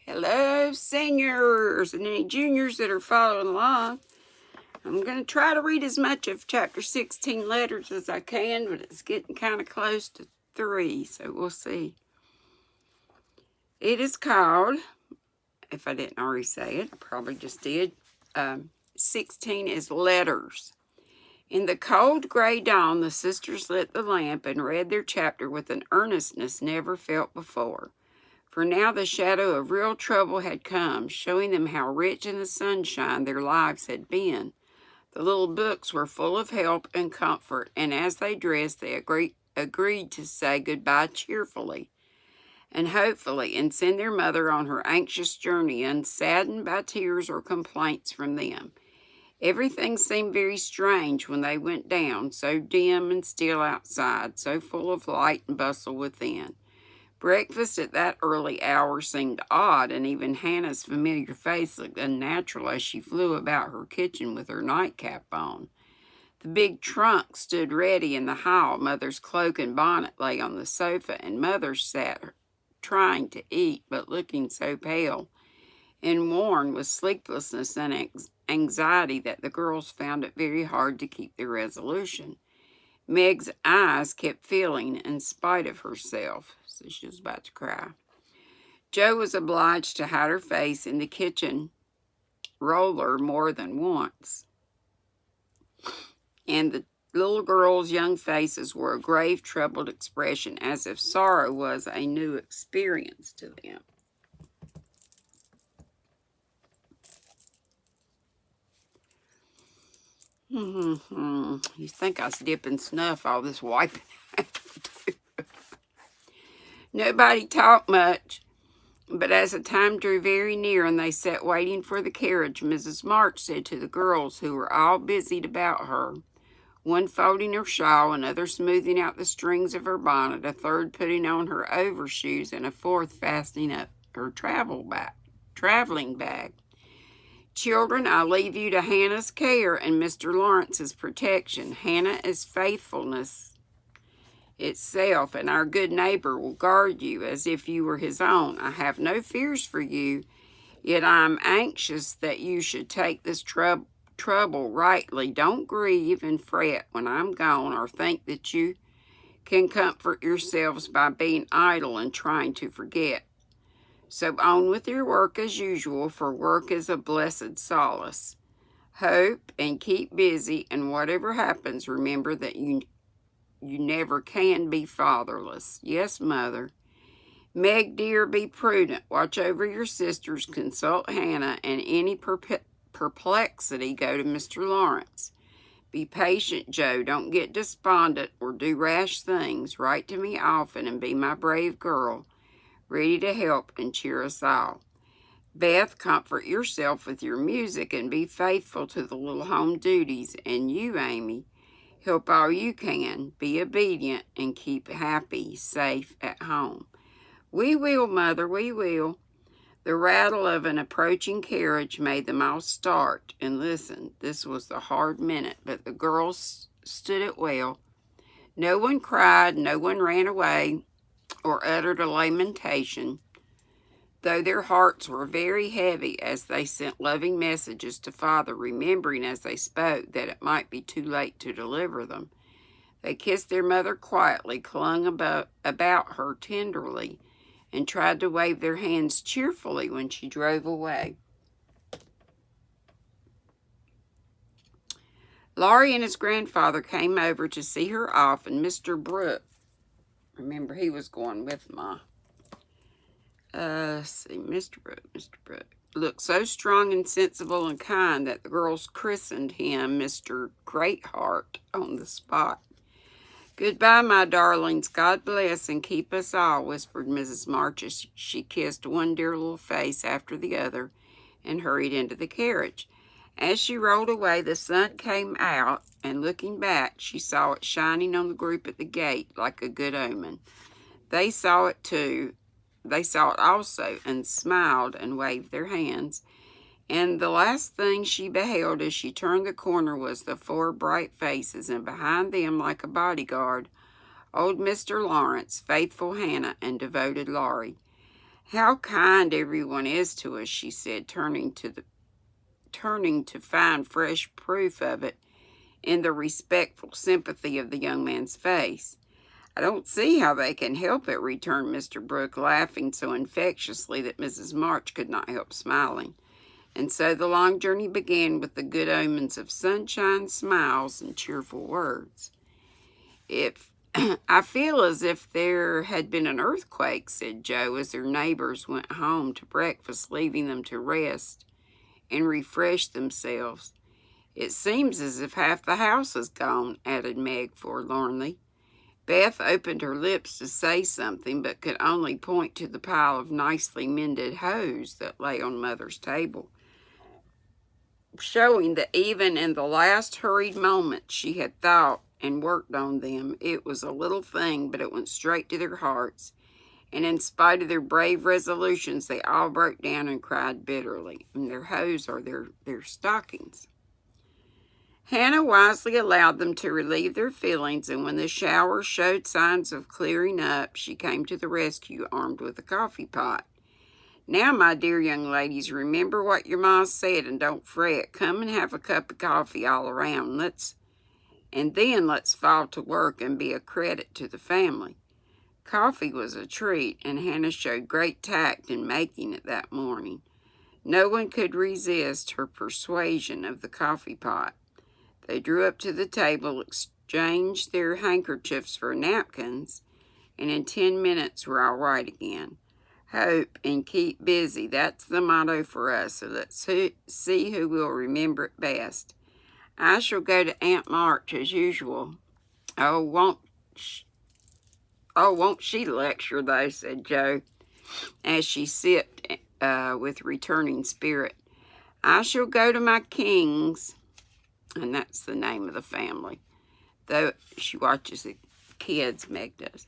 Hello, seniors and any juniors that are following along. I'm going to try to read as much of chapter 16 letters as I can, but it's getting kind of close to 3, so we'll see. It is called, if I didn't already say it, I probably just did, 16 is letters. In the cold gray dawn, the sisters lit the lamp and read their chapter with an earnestness never felt before. For now the shadow of real trouble had come, showing them how rich in the sunshine their lives had been. The little books were full of help and comfort, and as they dressed, they agreed to say goodbye cheerfully and hopefully, and send their mother on her anxious journey, unsaddened by tears or complaints from them. Everything seemed very strange when they went down, so dim and still outside, so full of light and bustle within. Breakfast at that early hour seemed odd, and even Hannah's familiar face looked unnatural as she flew about her kitchen with her nightcap on. The big trunk stood ready in the hall. Mother's cloak and bonnet lay on the sofa, and Mother sat trying to eat, but looking so pale and worn with sleeplessness and anxiety that the girls found it very hard to keep their resolution. Meg's eyes kept filling in spite of herself, so she was about to cry. Jo was obliged to hide her face in the kitchen roller more than once, and the little girls' young faces wore a grave, troubled expression, as if sorrow was a new experience to them. You think I was dipping snuff, all this wiping. Nobody talked much, but as the time drew very near and they sat waiting for the carriage, Mrs. March said to the girls, who were all busied about her, one folding her shawl, another smoothing out the strings of her bonnet, a third putting on her overshoes, and a fourth fastening up her traveling bag. Children, I leave you to Hannah's care and Mr. Lawrence's protection. Hannah is faithfulness itself, and our good neighbor will guard you as if you were his own. I have no fears for you, yet I am anxious that you should take this trouble rightly. Don't grieve and fret when I'm gone, or think that you can comfort yourselves by being idle and trying to forget. So on with your work as usual, for work is a blessed solace. Hope and keep busy, and whatever happens, remember that you never can be fatherless. Yes, Mother. Meg, dear, be prudent. Watch over your sisters. Consult Hannah, and any perplexity, go to Mr. Lawrence. Be patient, Jo. Don't get despondent or do rash things. Write to me often and be my brave girl, ready to help and cheer us all. Beth, comfort yourself with your music and be faithful to the little home duties. And you, Amy, help all you can. Be obedient and keep happy, safe at home. We will, Mother, we will. The rattle of an approaching carriage made them all start and listen. This was the hard minute, but the girls stood it well. No one cried, no one ran away or uttered a lamentation, though their hearts were very heavy as they sent loving messages to Father, remembering as they spoke that it might be too late to deliver them. They kissed their mother quietly, clung about her tenderly, and tried to wave their hands cheerfully when she drove away. Laurie and his grandfather came over to see her off, and Mr. Brooke, remember he was going with Ma. Mr. Brooke looked so strong and sensible and kind that the girls christened him Mr. Greatheart on the spot. Goodbye, my darlings. God bless and keep us all, whispered Mrs. March as she kissed one dear little face after the other and hurried into the carriage. As she rolled away, the sun came out, and looking back, she saw it shining on the group at the gate like a good omen. They saw it too. They saw it also, and smiled and waved their hands. And the last thing she beheld as she turned the corner was the 4 bright faces, and behind them, like a bodyguard, old Mr. Lawrence, faithful Hannah, and devoted Laurie. How kind everyone is to us, she said, turning to find fresh proof of it in the respectful sympathy of the young man's face. I don't see how they can help it, returned Mr. Brooke, laughing so infectiously that Mrs. March could not help smiling. And so the long journey began with the good omens of sunshine, smiles, and cheerful words. I feel as if there had been an earthquake, said Joe, as their neighbors went home to breakfast, leaving them to rest and refresh themselves. It seems as if half the house is gone, added Meg forlornly. Beth opened her lips to say something, but could only point to the pile of nicely mended hose that lay on Mother's table, showing that even in the last hurried moments she had thought and worked on them. It was a little thing, but it went straight to their hearts, and in spite of their brave resolutions, they all broke down and cried bitterly. And their hose are their stockings. Hannah wisely allowed them to relieve their feelings, and when the shower showed signs of clearing up, she came to the rescue armed with a coffee pot. Now, my dear young ladies, remember what your ma said and don't fret. Come and have a cup of coffee all around. Then let's fall to work and be a credit to the family. Coffee was a treat, and Hannah showed great tact in making it that morning. No one could resist her persuasion of the coffee pot. They drew up to the table, exchanged their handkerchiefs for napkins, and in 10 minutes were all right again. Hope and keep busy. That's the motto for us, so let's see who will remember it best. I shall go to Aunt March as usual. Oh, won't she lecture, though, said Joe, as she sipped with returning spirit. I shall go to my Kings, and that's the name of the family, though she watches the kids, Meg does.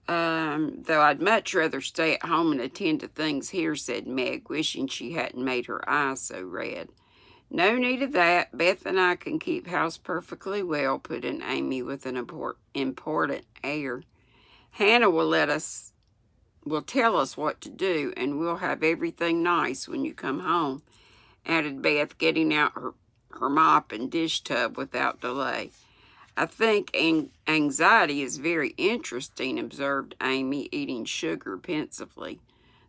Though I'd much rather stay at home and attend to things here, said Meg, wishing she hadn't made her eyes so red. No need of that. Beth and I can keep house perfectly well, put in Amy with an important air. Hannah will tell us what to do, and we'll have everything nice when you come home, added Beth, getting out her mop and dish tub without delay. I think anxiety is very interesting, observed Amy, eating sugar pensively.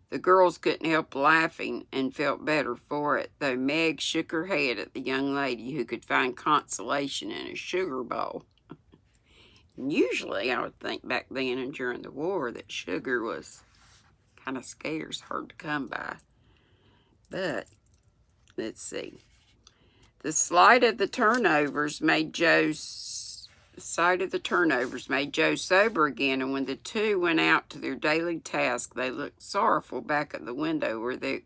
The girls couldn't help laughing and felt better for it, though Meg shook her head at the young lady who could find consolation in a sugar bowl. And usually, I would think back then and during the war that sugar was kind of scarce, hard to come by. But, let's see. The sight of the turnovers made Joe sober again, and when the two went out to their daily task, they looked sorrowful back at the window where they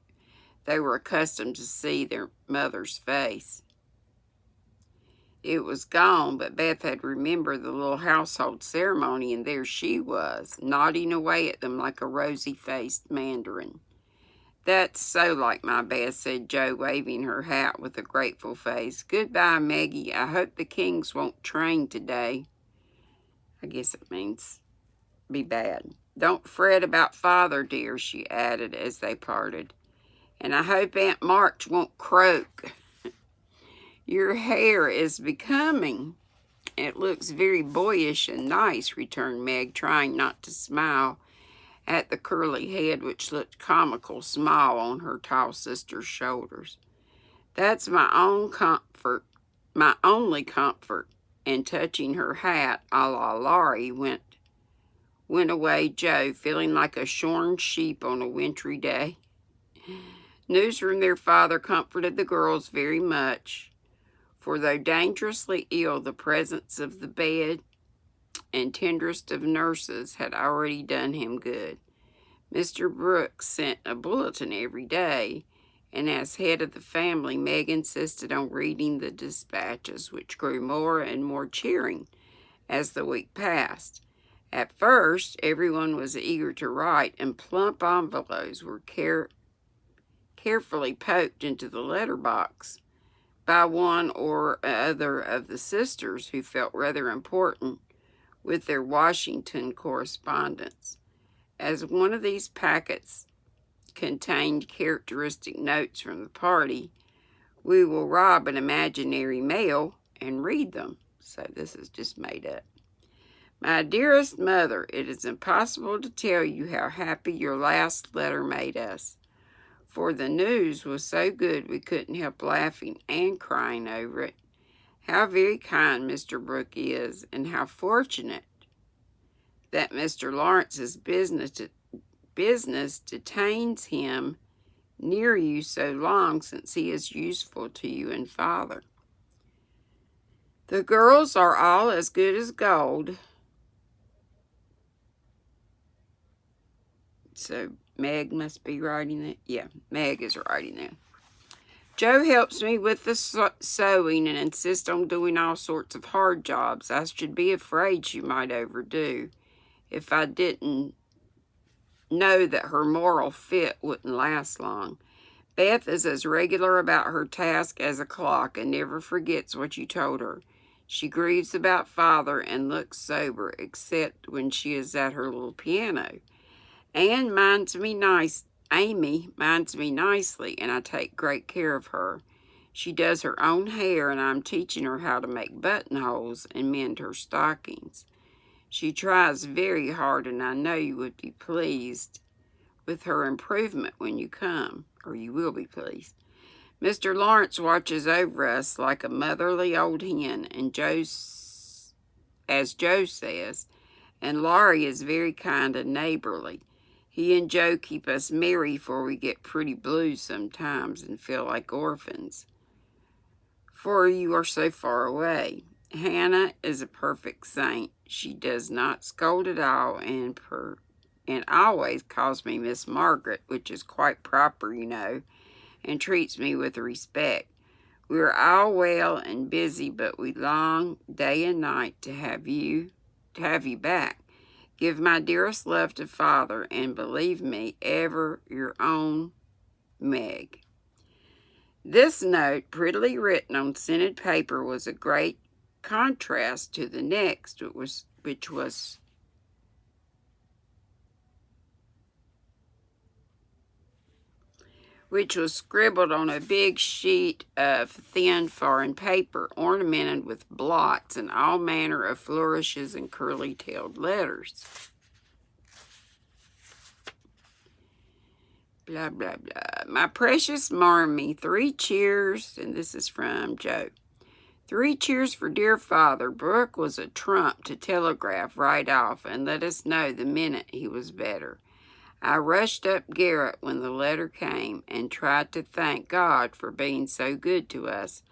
were accustomed to see their mother's face. It was gone, but Beth had remembered the little household ceremony, and there she was, nodding away at them like a rosy-faced mandarin. That's so like my Beth, said Joe, waving her hat with a grateful face. Goodbye, Maggie. I hope the Kings won't train today. I guess it means be bad. Don't fret about Father, dear, she added as they parted. And I hope Aunt March won't croak. Your hair is becoming. It looks very boyish and nice, returned Meg, trying not to smile at the curly head which looked comical small on her tall sister's shoulders. That's my only comfort. And touching her hat, a la Laurie, went away Joe, feeling like a shorn sheep on a wintry day. News from their father comforted the girls very much, for though dangerously ill, the presence of the bed and tenderest of nurses had already done him good. Mr. Brooks sent a bulletin every day, and as head of the family, Meg insisted on reading the dispatches, which grew more and more cheering as the week passed. At first, everyone was eager to write, and plump envelopes were carefully poked into the letterbox by one or other of the sisters who felt rather important with their Washington correspondence. As one of these packets contained characteristic notes from the party, we will rob an imaginary mail and read them. So this is just made up. My dearest mother, it is impossible to tell you how happy your last letter made us, for the news was so good we couldn't help laughing and crying over it. How very kind Mr. Brooke is, and how fortunate that Mr. Lawrence's business detains him near you so long, since he is useful to you and Father. The girls are all as good as gold. So Meg must be writing that. Yeah, Meg is writing that. Joe helps me with the sewing and insists on doing all sorts of hard jobs I should be afraid she might overdo if I didn't know that her moral fit wouldn't last long. Beth is as regular about her task as a clock and never forgets what you told her. She grieves about Father and looks sober, except when she is at her little piano. Amy minds me nicely, and I take great care of her. She does her own hair, and I'm teaching her how to make buttonholes and mend her stockings. She tries very hard, and I know you would be pleased with her improvement when you come, or you will be pleased. Mr. Lawrence watches over us like a motherly old hen, and as Joe says, and Laurie is very kind and neighborly. He and Joe keep us merry, for we get pretty blue sometimes and feel like orphans, for you are so far away. Hannah is a perfect saint. She does not scold at all, and always calls me Miss Margaret, which is quite proper, you know, and treats me with respect. We are all well and busy, but we long day and night to have you back. Give my dearest love to Father, and believe me, ever your own, Meg. This note, prettily written on scented paper, was a great contrast to the next, which was scribbled on a big sheet of thin foreign paper, ornamented with blots and all manner of flourishes and curly-tailed letters. Blah, blah, blah. My precious Marmee, 3 cheers, and this is from Joe. 3 cheers for dear Father. Brooke was a trump to telegraph right off and let us know the minute he was better. I rushed up garret when the letter came and tried to thank God for being so good to us,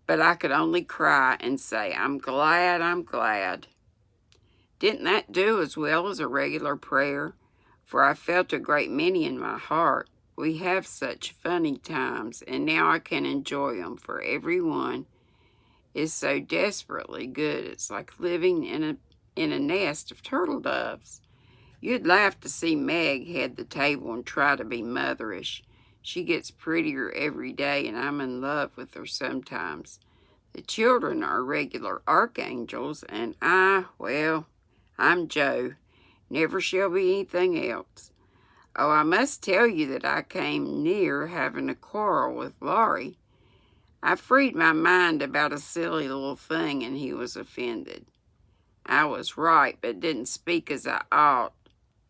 but I could only cry and say, I'm glad, I'm glad. Didn't that do as well as a regular prayer? For I felt a great many in my heart. We have such funny times, and now I can enjoy them, for everyone is so desperately good. It's like living in a nest of turtle doves. You'd laugh to see Meg head the table and try to be motherish. She gets prettier every day, and I'm in love with her sometimes. The children are regular archangels, and I'm Joe. Never shall be anything else. Oh, I must tell you that I came near having a quarrel with Laurie. I freed my mind about a silly little thing, and he was offended. I was right, but didn't speak as I ought,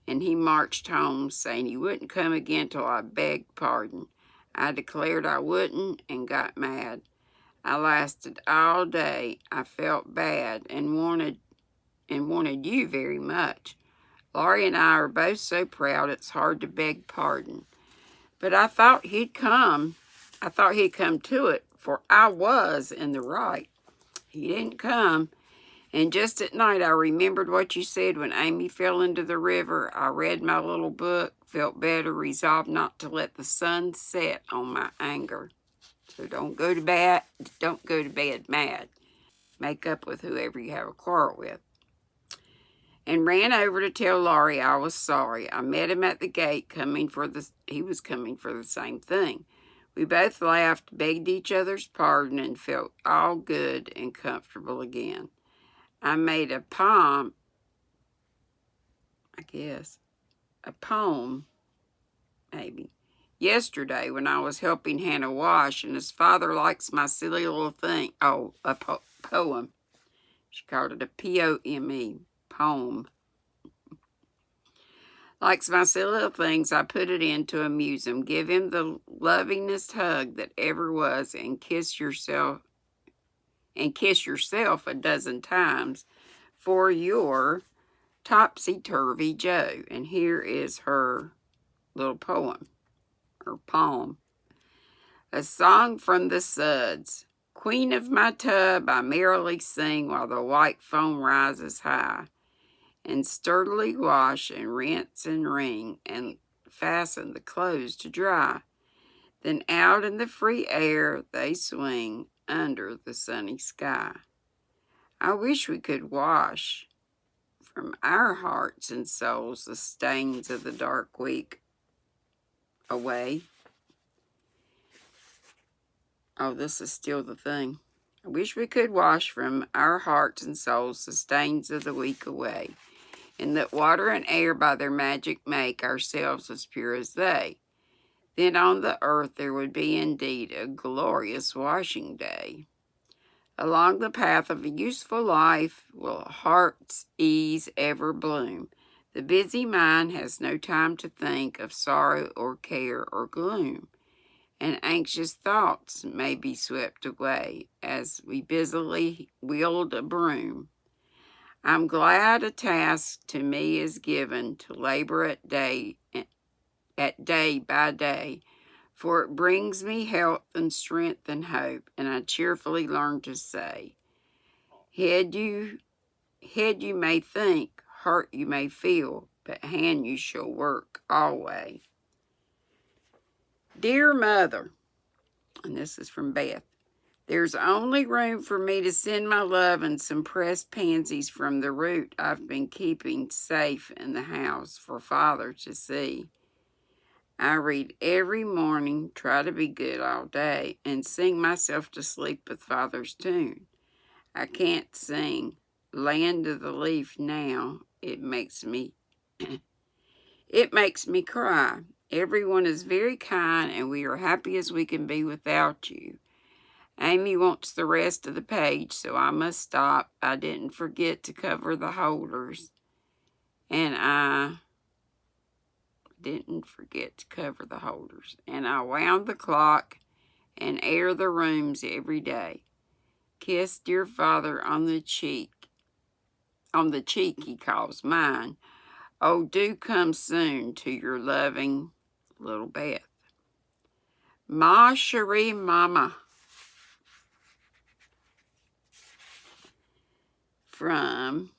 and he marched home, saying he wouldn't come again till I begged pardon. I declared I wouldn't, and got mad. I lasted all day. I felt bad and wanted you very much. Laurie and I are both so proud it's hard to beg pardon. But I thought he'd come to it, for I was in the right. He didn't come. And just at night I remembered what you said when Amy fell into the river. I read my little book, felt better, resolved not to let the sun set on my anger. So don't go to bed mad. Make up with whoever you have a quarrel with. And ran over to tell Laurie I was sorry. I met him at the gate he was coming for the same thing. We both laughed, begged each other's pardon, and felt all good and comfortable again. I made a poem, maybe. Yesterday when I was helping Hannah wash, and his father likes my silly little thing. Oh, a poem. She called it a P-O-M-E, poem. Likes my silly little things, I put it in to amuse him. Give him the lovingest hug that ever was, and kiss yourself a dozen times for your topsy-turvy Joe. And here is her little poem, or poem. A song from the suds. Queen of my tub, I merrily sing while the white foam rises high, and sturdily wash and rinse and wring and fasten the clothes to dry. Then out in the free air they swing under the sunny sky. I wish we could wash from our hearts and souls the stains of the dark week away. Oh, this is still the thing. I wish we could wash from our hearts and souls the stains of the week away, and that water and air by their magic make ourselves as pure as they. Then on the earth there would be indeed a glorious washing day. Along the path of a useful life will heart's ease ever bloom. The busy mind has no time to think of sorrow or care or gloom, and anxious thoughts may be swept away as we busily wield a broom. I'm glad a task to me is given to labor at day by day, for it brings me health and strength and hope, and I cheerfully learn to say, head you may think, heart you may feel, but hand you shall work always. Dear Mother, and this is from Beth, there's only room for me to send my love and some pressed pansies from the root I've been keeping safe in the house for Father to see. I read every morning, try to be good all day, and sing myself to sleep with Father's tune. I can't sing Land of the Leaf now. It makes me cry. Everyone is very kind, and we are happy as we can be without you. Amy wants the rest of the page, so I must stop. I didn't forget to cover the holders, and I wound the clock and air the rooms every day. Kiss dear Father on the cheek he calls mine. Oh, do come soon to your loving little Beth. Ma cherie mama. From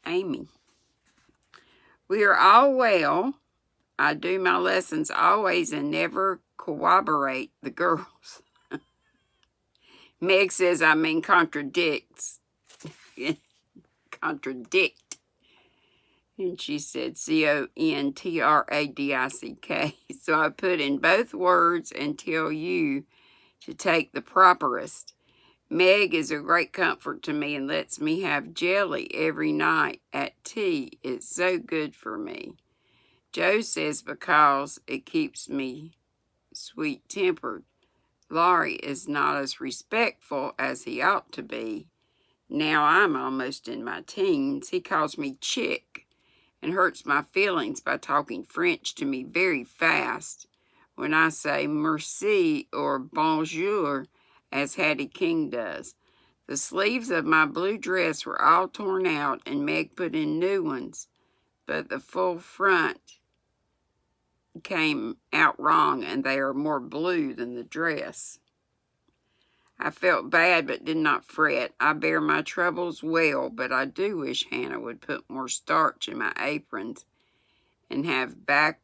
Amy. We are all well. I do my lessons always and never corroborate the girls. Meg says I mean contradicts. Contradict. And she said CONTRADICK. So I put in both words and tell you to take the properest. Meg is a great comfort to me and lets me have jelly every night at tea. It's so good for me. Joe says because it keeps me sweet-tempered. Laurie is not as respectful as he ought to be. Now I'm almost in my teens. He calls me chick and hurts my feelings by talking French to me very fast when I say merci or bonjour as Hattie King does. The sleeves of my blue dress were all torn out and Meg put in new ones, but the full front came out wrong and they are more blue than the dress. I felt bad but did not fret. I bear my troubles well, but I do wish Hannah would put more starch in my aprons and have buckwheats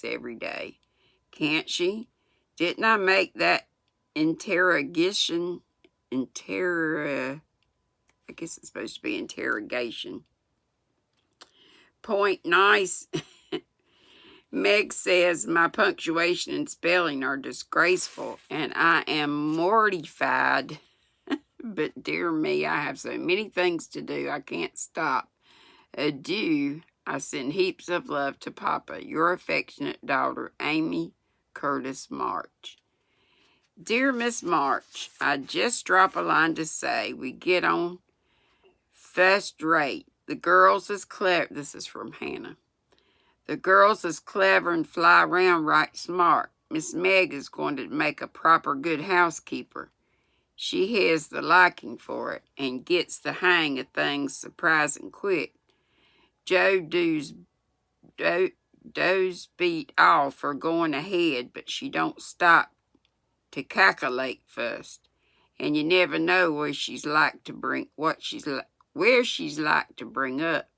every day. Can't she? Didn't I make that interrogation? I guess it's supposed to be interrogation. Point nice. Meg says my punctuation and spelling are disgraceful, and I am mortified. But dear me, I have so many things to do, I can't stop. Adieu. I send heaps of love to Papa. Your affectionate daughter, Amy Curtis March. Dear Miss March, I just drop a line to say we get on first rate. The girls is clever. This is from Hannah. The girls is clever and fly around right smart. Miss Meg is going to make a proper good housekeeper. She has the liking for it and gets the hang of things surprising quick. Joe does beat all for going ahead, but she don't stop to calculate first. And you never know where she's like to bring up.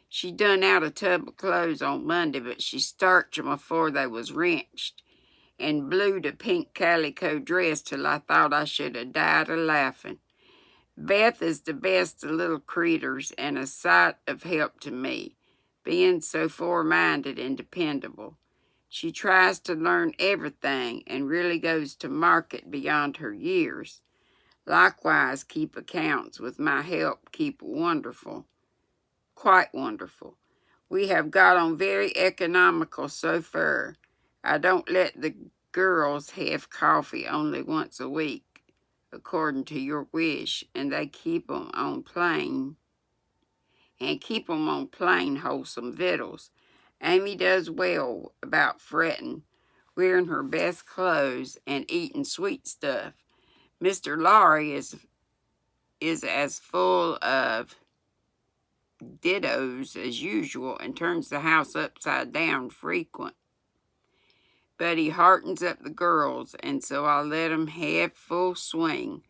She done out a tub of clothes on Monday, but she starched 'em afore they was wrenched, and blued a pink calico dress till I thought I should have died of laughing. Beth is the best of little creeters and a sight of help to me, being so foreminded and dependable. She tries to learn everything and really goes to market beyond her years. Likewise, keep accounts with my help keep quite wonderful. We have got on very economical so far. I don't let the girls have coffee only once a week, according to your wish, and they keep 'em on plain, wholesome victuals. Amy does well about fretting, wearing her best clothes and eating sweet stuff. Mr. Lowry is as full of dittos as usual and turns the house upside down frequent. But he heartens up the girls, and so I let 'em have full swing.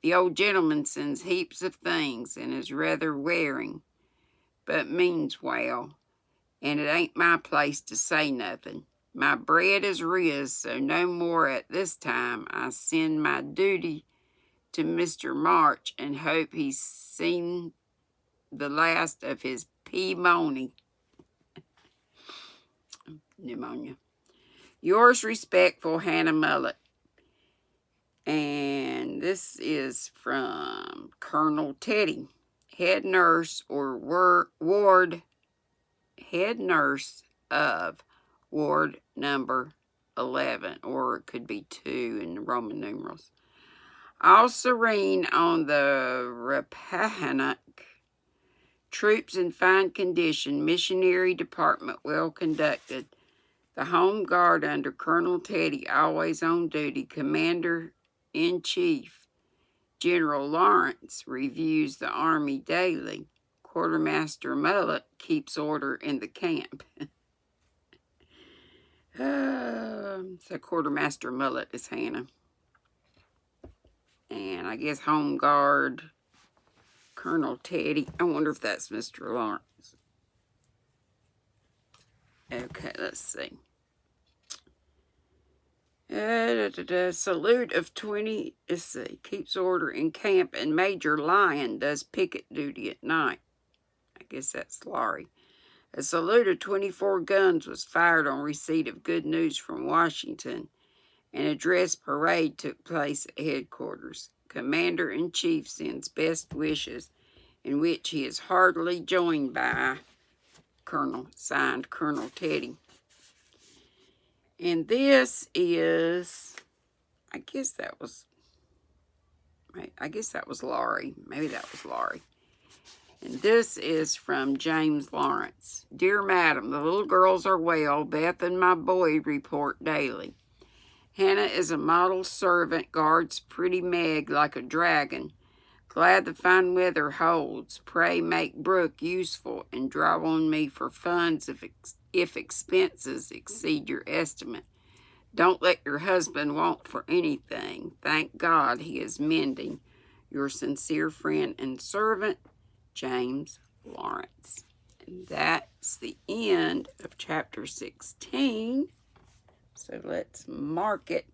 The old gentleman sends heaps of things and is rather wearing, but means well, and it ain't my place to say nothing. My bread is riz, so no more at this time. I send my duty to Mr. March and hope he's seen the last of his pneumonia. Yours respectful, Hannah Mullet. And this is from Colonel Teddy, head nurse or head nurse of ward number 11, or it could be 2 in the Roman numerals. All serene on the Rappahannock. Troops in fine condition. Missionary department well conducted. The Home Guard under Colonel Teddy always on duty. Commander-in-Chief General Lawrence reviews the Army daily. Quartermaster Mullet keeps order in the camp. So Quartermaster Mullet is Hannah. And I guess Home Guard Colonel Teddy. I wonder if that's Mr. Lawrence. Okay, let's see. Salute of 20, let's see, keeps order in camp, and Major Lyon does picket duty at night. I guess that's Laurie. A salute of 24 guns was fired on receipt of good news from Washington. An address parade took place at headquarters. Commander-in-Chief sends best wishes, in which he is heartily joined by signed Colonel Teddy. And this is, I guess that was Laurie. Maybe that was Laurie. And this is from James Lawrence. Dear Madam, the little girls are well. Beth and my boy report daily. Hannah is a model servant, guards pretty Meg like a dragon. Glad the fine weather holds. Pray make Brooke useful and draw on me for funds if expenses exceed your estimate. Don't let your husband want for anything. Thank God he is mending. Your sincere friend and servant, James Lawrence. And that's the end of chapter 16. So let's mark it.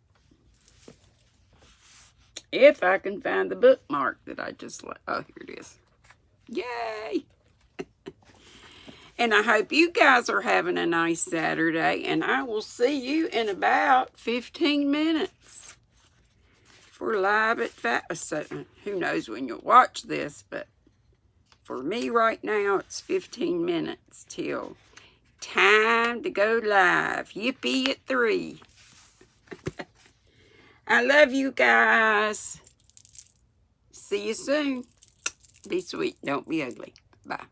If I can find the bookmark that I just left. Oh, here it is. Yay! And I hope you guys are having a nice Saturday. And I will see you in about 15 minutes for live at 5. So who knows when you'll watch this, but For me right now, it's 15 minutes till time to go live. Yippee at 3. I love you guys. See you soon. Be sweet. Don't be ugly. Bye.